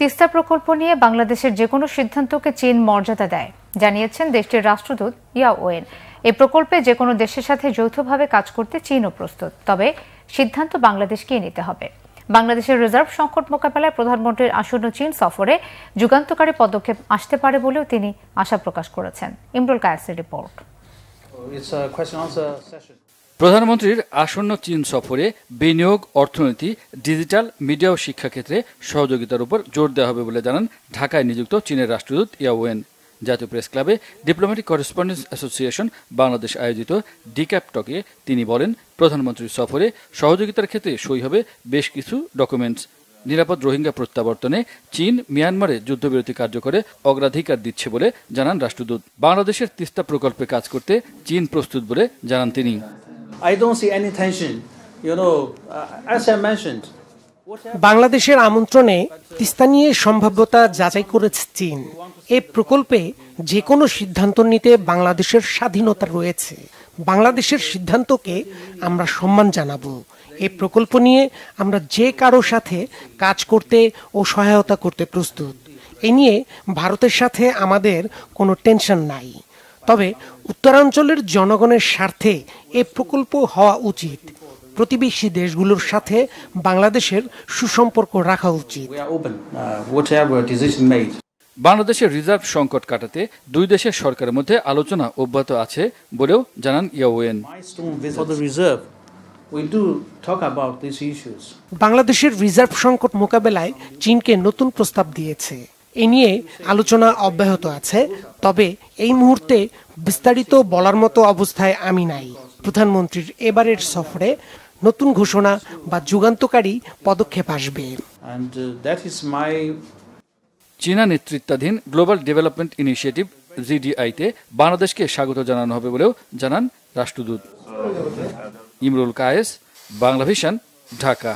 তিস্তা প্রকল্প নিয়ে বাংলাদেশের যে কোনো সিদ্ধান্তকে চীন মর্যাদা দেয়, জানিয়েছেন দেশটির রাষ্ট্রদূত ইয়াও ওয়েন। এই প্রকল্পে যে কোনো দেশের সাথে যৌথভাবে কাজ করতে চীনও প্রস্তুত, তবে সিদ্ধান্ত বাংলাদেশকেই নিতে হবে। বাংলাদেশের রিজার্ভ সংকট মোকাবেলায় প্রধানমন্ত্রীর আসন্ন চীন সফরে যুগান্তকারী পদক্ষেপ আসতে পারে বলেও তিনি আশা প্রকাশ করেছেন। ইমরুল কায়েসের রিপোর্ট। প্রধানমন্ত্রীর আসন্ন চীন সফরে বিনিয়োগ, অর্থনীতি, ডিজিটাল, মিডিয়া ও শিক্ষাক্ষেত্রে সহযোগিতার উপর জোর দেওয়া হবে বলে জানান ঢাকায় নিযুক্ত চীনের রাষ্ট্রদূত ইয়াও ওয়েন। জাতীয় প্রেস ক্লাবে ডিপ্লোম্যাটিক করেসপন্ডেন্স অ্যাসোসিয়েশন বাংলাদেশ আয়োজিত ডিক্যাপ টকে তিনি বলেন, প্রধানমন্ত্রীর সফরে সহযোগিতার ক্ষেত্রে সই হবে বেশ কিছু ডকুমেন্টস। নিরাপদ রোহিঙ্গা প্রত্যাবর্তনে চীন মিয়ানমারে যুদ্ধবিরতি কার্যকরে অগ্রাধিকার দিচ্ছে বলে জানান রাষ্ট্রদূত। বাংলাদেশের তিস্তা প্রকল্পে কাজ করতে চীন প্রস্তুত বলে জানান তিনি। বাংলাদেশের আমন্ত্রণে তিস্তা নিয়ে সম্ভাব্যতা যাচাই করেছে চীন। এ প্রকল্পে যে কোনো সিদ্ধান্ত নিতে বাংলাদেশের স্বাধীনতা রয়েছে। বাংলাদেশের সিদ্ধান্তকে আমরা সম্মান জানাবো। এই প্রকল্প নিয়ে আমরা যে কারো সাথে কাজ করতে ও সহায়তা করতে প্রস্তুত। এ নিয়ে ভারতের সাথে আমাদের কোনো টেনশন নাই। তবে উত্তরাঞ্চলের জনগণের স্বার্থে এ প্রকল্প হওয়া উচিত। প্রতিবেশী দেশগুলোর সাথে বাংলাদেশের সুসম্পর্ক রাখা উচিত। বাংলাদেশের রিজার্ভ সংকট কাটাতে দুই দেশের সরকারের মধ্যে আলোচনা অব্যাহত আছে বলেও জানান ইয়াও ওয়েন। বাংলাদেশের রিজার্ভ সংকট মোকাবেলায় চীনকে নতুন প্রস্তাব দিয়েছে। এ নিয়ে আলোচনা অব্যাহত আছে, তবে এই মুহূর্তে বিস্তারিত বলার মতো অবস্থায় আমি নাই। প্রধানমন্ত্রীর এবারের সফরে নতুন ঘোষণা বা যুগান্তকারী পদক্ষেপ আসবে। চীনা নেতৃত্বাধীন গ্লোবাল ডেভেলপমেন্ট ইনিশিয়েটিভ জিডিআইতে বাংলাদেশকে স্বাগত জানানো হবে বলেও জানান রাষ্ট্রদূত। ইমরুল কায়েস, বাংলা ভিশন, ঢাকা।